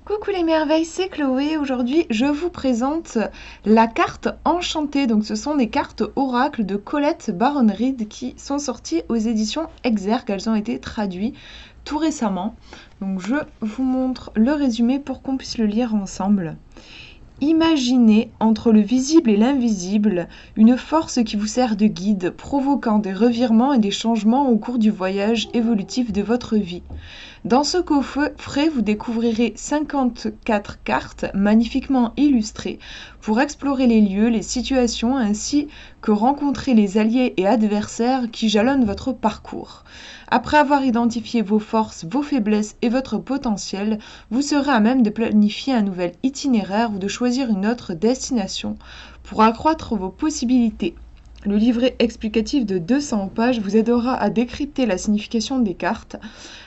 Coucou les merveilles, c'est Chloé. Aujourd'hui, je vous présente la carte enchantée. Donc, ce sont des cartes oracles de Colette Baron-Reid qui sont sorties aux éditions Exergue. Elles ont été traduites tout récemment. Donc, je vous montre le résumé pour qu'on puisse le lire ensemble. Imaginez entre le visible et l'invisible une force qui vous sert de guide, provoquant des revirements et des changements au cours du voyage évolutif de votre vie. Dans ce coffret, vous découvrirez 54 cartes magnifiquement illustrées pour explorer les lieux, les situations ainsi que rencontrer les alliés et adversaires qui jalonnent votre parcours. Après avoir identifié vos forces, vos faiblesses et votre potentiel, vous serez à même de planifier un nouvel itinéraire ou de choisir une autre destination pour accroître vos possibilités. Le livret explicatif de 200 pages vous aidera à décrypter la signification des cartes,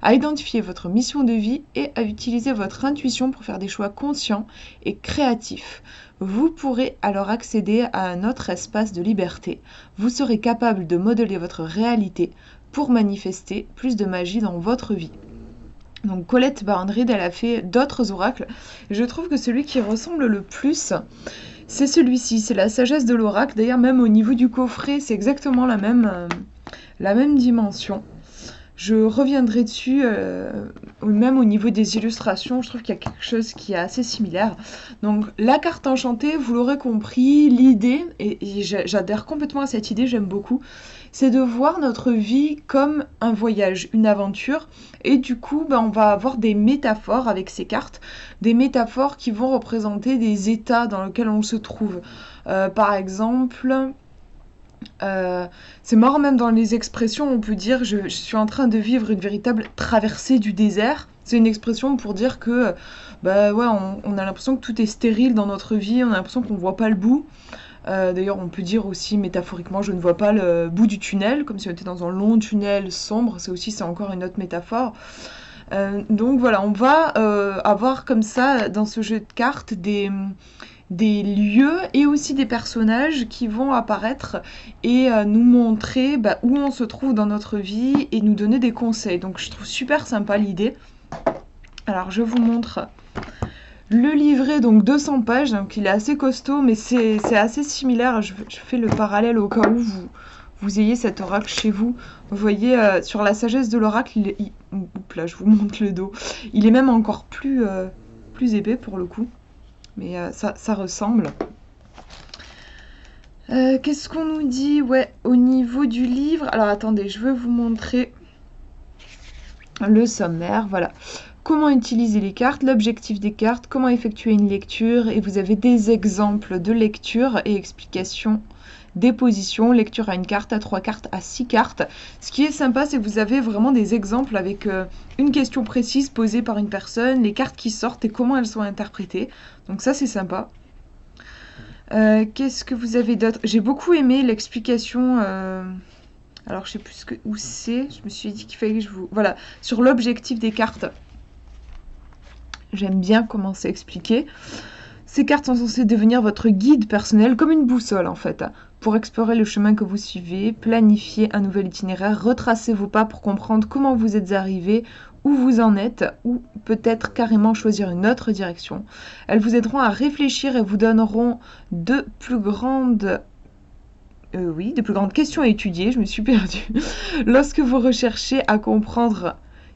à identifier votre mission de vie et à utiliser votre intuition pour faire des choix conscients et créatifs. Vous pourrez alors accéder à un autre espace de liberté. Vous serez capable de modeler votre réalité pour manifester plus de magie dans votre vie. Donc Colette Baron-Reid, elle a fait d'autres oracles. Je trouve que celui qui ressemble le plus, c'est celui-ci, c'est la sagesse de l'oracle. D'ailleurs, même au niveau du coffret, c'est exactement la même dimension. Je reviendrai dessus, même au niveau des illustrations, je trouve qu'il y a quelque chose qui est assez similaire. Donc la carte enchantée, vous l'aurez compris, l'idée, et j'adhère complètement à cette idée, j'aime beaucoup, c'est de voir notre vie comme un voyage, une aventure. Et du coup, on va avoir des métaphores avec ces cartes, des métaphores qui vont représenter des états dans lesquels on se trouve. Par exemple... c'est marrant, même dans les expressions, on peut dire je suis en train de vivre une véritable traversée du désert. C'est une expression pour dire que ouais, on a l'impression que tout est stérile dans notre vie, on a l'impression qu'on ne voit pas le bout. D'ailleurs, on peut dire aussi métaphoriquement je ne vois pas le bout du tunnel, comme si on était dans un long tunnel sombre. C'est encore une autre métaphore. Donc voilà, on va avoir comme ça dans ce jeu de cartes des lieux et aussi des personnages qui vont apparaître et nous montrer où on se trouve dans notre vie et nous donner des conseils. Donc je trouve super sympa l'idée. Alors je vous montre le livret, donc 200 pages, donc il est assez costaud, mais c'est assez similaire. Je fais le parallèle au cas où vous ayez cet oracle chez vous. Vous voyez, sur la sagesse de l'oracle, oups là, je vous montre le dos. Il est même encore plus épais pour le coup. Mais ça ressemble. Qu'est-ce qu'on nous dit? Ouais, au niveau du livre... Alors attendez, je veux vous montrer le sommaire. Voilà. Comment utiliser les cartes, l'objectif des cartes, comment effectuer une lecture. Et vous avez des exemples de lecture et explications des positions, lecture à une carte, à 3 cartes, à 6 cartes. Ce qui est sympa, c'est que vous avez vraiment des exemples avec une question précise posée par une personne, les cartes qui sortent et comment elles sont interprétées. Donc ça, c'est sympa. Qu'est-ce que vous avez d'autre? J'ai beaucoup aimé l'explication... Alors, je sais plus où c'est. Je me suis dit qu'il fallait que je vous... Voilà, sur l'objectif des cartes. J'aime bien comment c'est expliqué. Ces cartes sont censées devenir votre guide personnel, comme une boussole en fait, pour explorer le chemin que vous suivez, planifier un nouvel itinéraire, retracer vos pas pour comprendre comment vous êtes arrivé, où vous en êtes, ou peut-être carrément choisir une autre direction. Elles vous aideront à réfléchir et vous donneront de plus grandes questions à étudier, je me suis perdue, lorsque vous recherchez à comprendre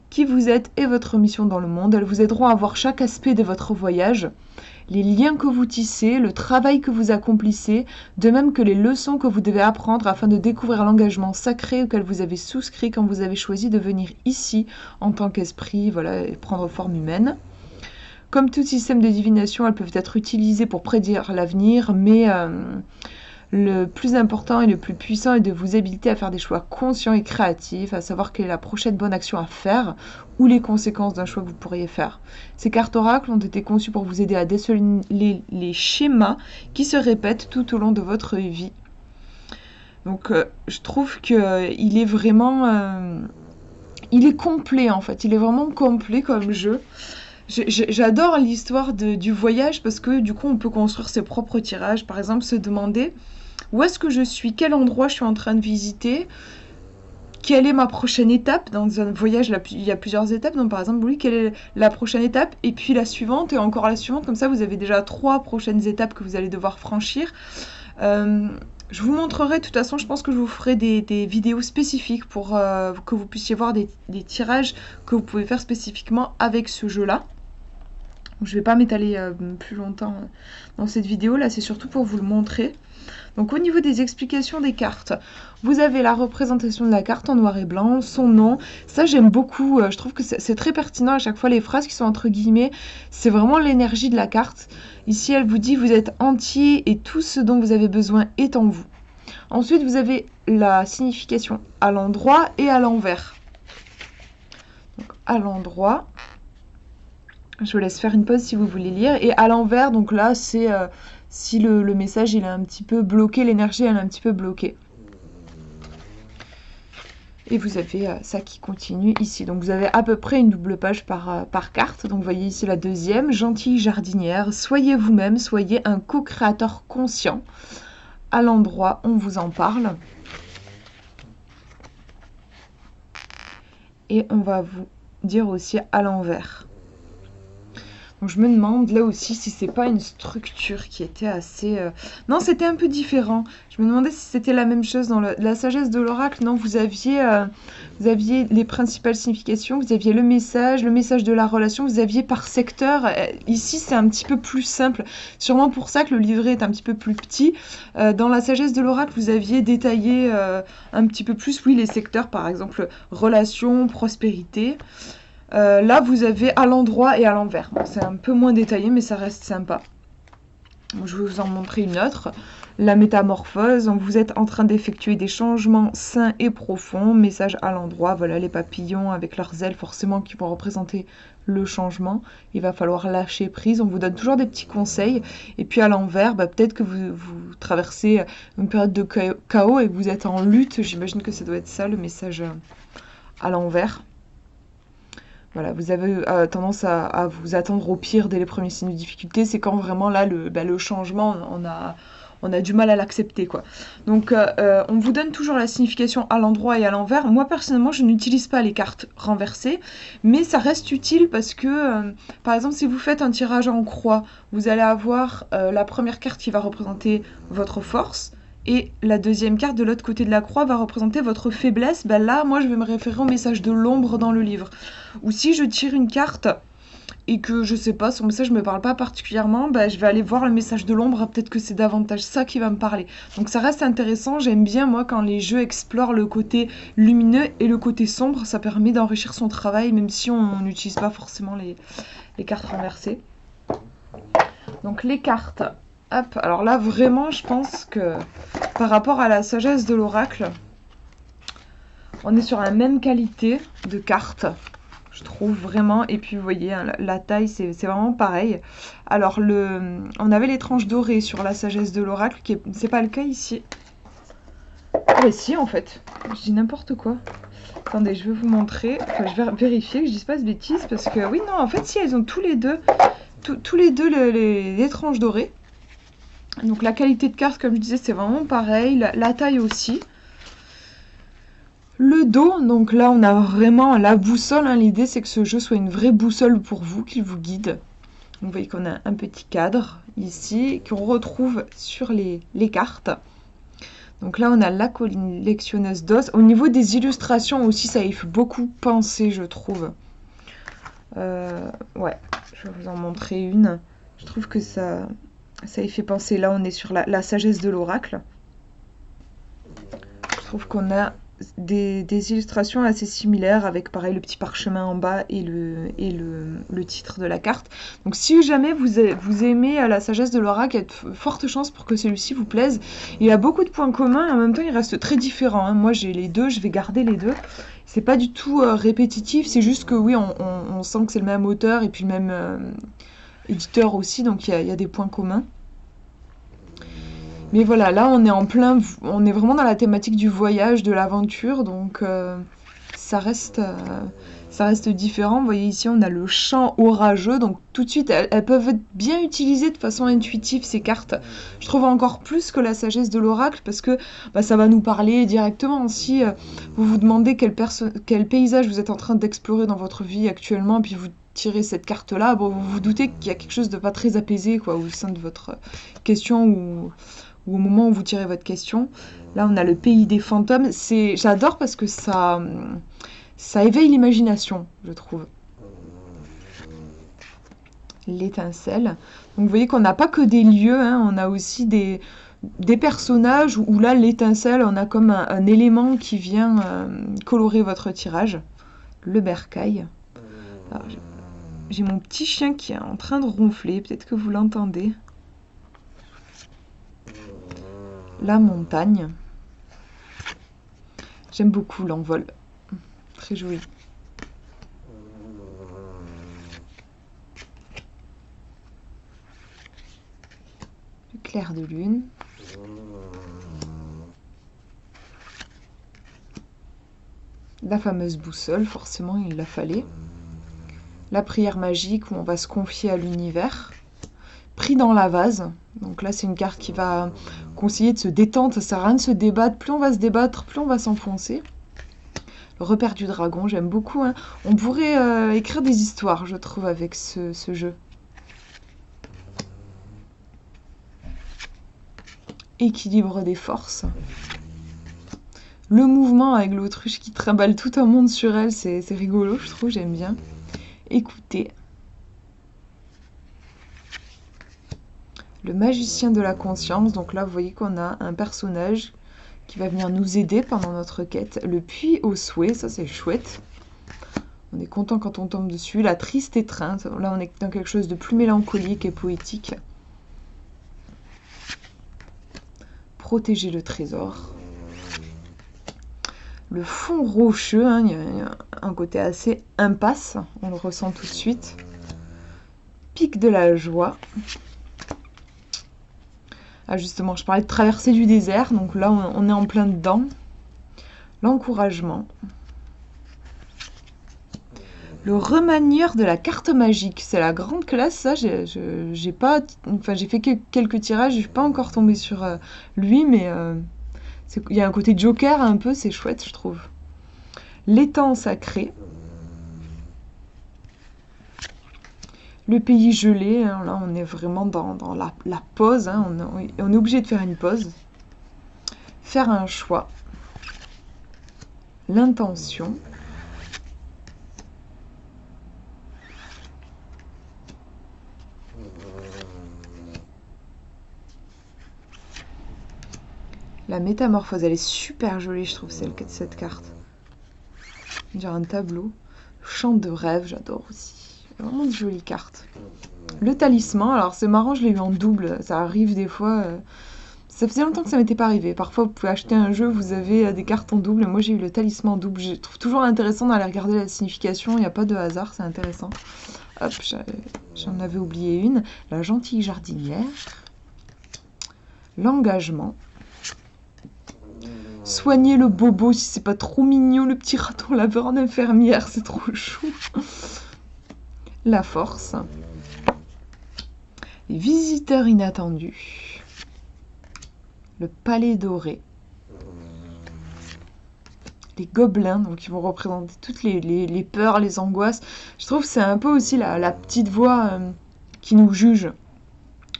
qui vous êtes et votre mission dans le monde. Elles vous aideront à voir chaque aspect de votre voyage, les liens que vous tissez, le travail que vous accomplissez, de même que les leçons que vous devez apprendre afin de découvrir l'engagement sacré auquel vous avez souscrit quand vous avez choisi de venir ici en tant qu'esprit, voilà, et prendre forme humaine. Comme tout système de divination, elles peuvent être utilisées pour prédire l'avenir, mais le plus important et le plus puissant est de vous habiliter à faire des choix conscients et créatifs, à savoir quelle est la prochaine bonne action à faire ou les conséquences d'un choix que vous pourriez faire. Ces cartes oracles ont été conçues pour vous aider à déceler les schémas qui se répètent tout au long de votre vie. Donc je trouve qu'il est vraiment... il est complet en fait, il est vraiment complet comme jeu. J'adore l'histoire du voyage parce que du coup on peut construire ses propres tirages. Par exemple, se demander où est-ce que je suis, quel endroit je suis en train de visiter, quelle est ma prochaine étape. Dans un voyage, il y a plusieurs étapes. Donc par exemple, oui, quelle est la prochaine étape, et puis la suivante, et encore la suivante. Comme ça, vous avez déjà 3 prochaines étapes que vous allez devoir franchir. Je vous montrerai, de toute façon, je pense que je vous ferai des vidéos spécifiques pour que vous puissiez voir des tirages que vous pouvez faire spécifiquement avec ce jeu-là. Je ne vais pas m'étaler plus longtemps dans cette vidéo, là c'est surtout pour vous le montrer. Donc au niveau des explications des cartes, vous avez la représentation de la carte en noir et blanc, son nom, ça j'aime beaucoup, je trouve que c'est très pertinent à chaque fois, les phrases qui sont entre guillemets, c'est vraiment l'énergie de la carte. Ici elle vous dit vous êtes entier et tout ce dont vous avez besoin est en vous. Ensuite vous avez la signification à l'endroit et à l'envers. Donc à l'endroit, je vous laisse faire une pause si vous voulez lire, et à l'envers, donc là c'est si le message il est un petit peu bloqué, l'énergie elle est un petit peu bloquée. Et vous avez ça qui continue ici. Donc vous avez à peu près une double page par carte. Donc vous voyez ici la deuxième, gentille jardinière, soyez vous-même, soyez un co-créateur conscient. À l'endroit, on vous en parle. Et on va vous dire aussi à l'envers. Donc je me demande là aussi si c'est pas une structure qui était assez... Non, c'était un peu différent. Je me demandais si c'était la même chose dans la sagesse de l'oracle. Non, vous aviez les principales significations, vous aviez le message de la relation, vous aviez par secteur. Ici, c'est un petit peu plus simple. Sûrement pour ça que le livret est un petit peu plus petit. Dans la sagesse de l'oracle, vous aviez détaillé un petit peu plus, oui, les secteurs, par exemple, relation, prospérité. Là, vous avez à l'endroit et à l'envers. Bon, c'est un peu moins détaillé, mais ça reste sympa. Je vais vous en montrer une autre. La métamorphose. Donc, vous êtes en train d'effectuer des changements sains et profonds. Message à l'endroit. Voilà, les papillons avec leurs ailes, forcément, qui vont représenter le changement. Il va falloir lâcher prise. On vous donne toujours des petits conseils. Et puis, à l'envers, peut-être que vous traversez une période de chaos et que vous êtes en lutte. J'imagine que ça doit être ça, le message à l'envers. Voilà, vous avez tendance à vous attendre au pire dès les premiers signes de difficulté. C'est quand vraiment là, le changement, on a du mal à l'accepter, quoi. Donc, on vous donne toujours la signification à l'endroit et à l'envers. Moi, personnellement, je n'utilise pas les cartes renversées, mais ça reste utile parce que, par exemple, si vous faites un tirage en croix, vous allez avoir la première carte qui va représenter votre force, et la deuxième carte de l'autre côté de la croix va représenter votre faiblesse. Là, moi, je vais me référer au message de l'ombre dans le livre. Ou si je tire une carte et que, je sais pas, son message ne me parle pas particulièrement, je vais aller voir le message de l'ombre. Peut-être que c'est davantage ça qui va me parler. Donc ça reste intéressant. J'aime bien, moi, quand les jeux explorent le côté lumineux et le côté sombre. Ça permet d'enrichir son travail, même si on n'utilise pas forcément les cartes renversées. Donc les cartes... Hop, alors là, vraiment, je pense que par rapport à la sagesse de l'oracle, on est sur la même qualité de cartes, je trouve vraiment. Et puis, vous voyez, hein, la taille, c'est vraiment pareil. Alors, on avait les tranches dorées sur la sagesse de l'oracle, c'est pas le cas ici. Ah, si, en fait, je dis n'importe quoi. Attendez, je vais vous montrer. Enfin, je vais vérifier que je dise pas de bêtises, parce que, oui, non, en fait, si, elles ont tous les deux les tranches dorées. Donc la qualité de carte, comme je disais, c'est vraiment pareil. La taille aussi. Le dos, donc là on a vraiment la boussole. Hein. L'idée c'est que ce jeu soit une vraie boussole pour vous, qu'il vous guide. Donc, vous voyez qu'on a un petit cadre ici, qu'on retrouve sur les cartes. Donc là on a la collectionneuse d'os. Au niveau des illustrations aussi, ça y fait beaucoup penser, je trouve. Ouais, je vais vous en montrer une. Je trouve que ça y fait penser. Là, on est sur la sagesse de l'oracle. Je trouve qu'on a des illustrations assez similaires avec, pareil, le petit parchemin en bas et le titre de la carte. Donc, si jamais vous aimez la sagesse de l'oracle, il y a de fortes chances pour que celui-ci vous plaise. Il a beaucoup de points communs et en même temps, il reste très différent. Hein. Moi, j'ai les deux, je vais garder les deux. C'est pas du tout répétitif, c'est juste que, oui, on sent que c'est le même auteur et puis le même... éditeur aussi, donc il y a des points communs. Mais voilà, là on est vraiment dans la thématique du voyage, de l'aventure, donc ça reste ça reste différent. Vous voyez ici, on a le champ orageux, donc tout de suite, elles peuvent être bien utilisées de façon intuitive, ces cartes. Je trouve encore plus que la sagesse de l'oracle, parce que bah, ça va nous parler directement. Si vous vous demandez quel paysage vous êtes en train d'explorer dans votre vie actuellement, puis vous tirez cette carte-là, bon, vous vous doutez qu'il y a quelque chose de pas très apaisé, quoi, au sein de votre question, ou au moment où vous tirez votre question. Là, on a le pays des fantômes. J'adore parce que ça éveille l'imagination, je trouve. L'étincelle. Donc vous voyez qu'on n'a pas que des lieux, hein, on a aussi des personnages où là, l'étincelle, on a comme un élément qui vient colorer votre tirage. Le bercail. Alors, j'ai mon petit chien qui est en train de ronfler, peut-être que vous l'entendez. La montagne. J'aime beaucoup l'envol. Très joli. Le clair de lune. La fameuse boussole, forcément, il la fallait. La prière magique où on va se confier à l'univers. Pris dans la vase. Donc là, c'est une carte qui va conseiller de se détendre. Ça sert à rien de se débattre. Plus on va se débattre, plus on va s'enfoncer. Le repère du dragon, j'aime beaucoup. Hein. On pourrait écrire des histoires, je trouve, avec ce jeu. Équilibre des forces. Le mouvement avec l'autruche qui trimballe tout un monde sur elle, c'est rigolo, je trouve, j'aime bien. Écoutez. Le magicien de la conscience, donc là, vous voyez qu'on a un personnage qui va venir nous aider pendant notre quête. Le puits au souhait, ça c'est chouette. On est content quand on tombe dessus. La triste étreinte, là on est dans quelque chose de plus mélancolique et poétique. Protéger le trésor. Le fond rocheux, hein, il y a un côté assez impasse, on le ressent tout de suite. Pic de la joie. Ah justement, je parlais de traversée du désert, donc là on est en plein dedans. L'encouragement. Le remanieur de la carte magique, c'est la grande classe, ça, j'ai fait quelques tirages, je suis pas encore tombée sur lui, mais il y a un côté Joker un peu, c'est chouette, je trouve. L'étang sacré. Le pays gelé, hein, là on est vraiment dans la pause, hein, on est obligé de faire une pause. Faire un choix. L'intention. La métamorphose, elle est super jolie, je trouve, cette carte. On dirait un tableau. Chant de rêve, j'adore aussi. Vraiment une jolie carte. Le talisman, alors c'est marrant, je l'ai eu en double. Ça arrive des fois. Ça faisait longtemps que ça m'était pas arrivé. Parfois, vous pouvez acheter un jeu, vous avez des cartes en double. Moi, j'ai eu le talisman en double. Je trouve toujours intéressant d'aller regarder la signification. Il n'y a pas de hasard, c'est intéressant. Hop, j'en avais oublié une. La gentille jardinière. L'engagement. Soigner le bobo si c'est pas trop mignon, le petit raton laveur en infirmière, c'est trop chou. La force. Les visiteurs inattendus. Le palais doré. Les gobelins, donc ils vont représenter toutes les peurs, les angoisses. Je trouve que c'est un peu aussi la petite voix qui nous juge.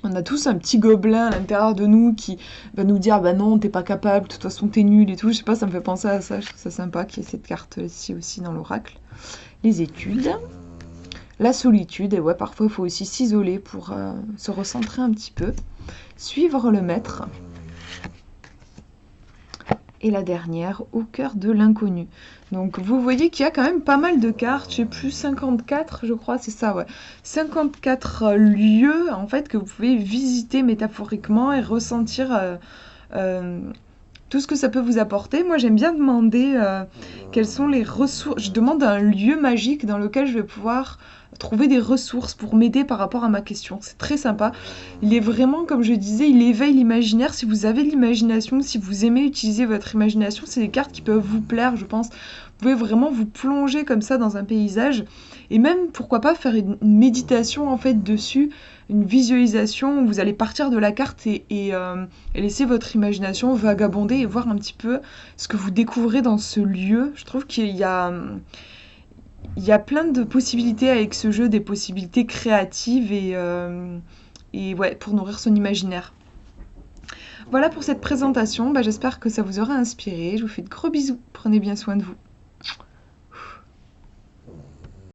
On a tous un petit gobelin à l'intérieur de nous qui va nous dire bah non, t'es pas capable, de toute façon t'es nul et tout. Je sais pas, ça me fait penser à ça. Je trouve ça sympa qu'il y ait cette carte-ci aussi dans l'oracle. Les études, la solitude, et ouais, parfois il faut aussi s'isoler pour se recentrer un petit peu. Suivre le maître. Et la dernière, au cœur de l'inconnu. Donc vous voyez qu'il y a quand même pas mal de cartes, je sais plus, 54 je crois, c'est ça, ouais. 54 lieux en fait que vous pouvez visiter métaphoriquement et ressentir tout ce que ça peut vous apporter. Moi j'aime bien demander quelles sont les ressources, je demande un lieu magique dans lequel je vais pouvoir trouver des ressources pour m'aider par rapport à ma question. C'est très sympa. Il est vraiment, comme je disais, il éveille l'imaginaire. Si vous avez de l'imagination, si vous aimez utiliser votre imagination, c'est des cartes qui peuvent vous plaire, je pense. Vous pouvez vraiment vous plonger comme ça dans un paysage et même, pourquoi pas, faire une méditation en fait dessus, une visualisation où vous allez partir de la carte et laisser votre imagination vagabonder et voir un petit peu ce que vous découvrez dans ce lieu. Je trouve qu'il y a plein de possibilités avec ce jeu, des possibilités créatives et ouais, pour nourrir son imaginaire. Voilà pour cette présentation, bah, j'espère que ça vous aura inspiré. Je vous fais de gros bisous, prenez bien soin de vous.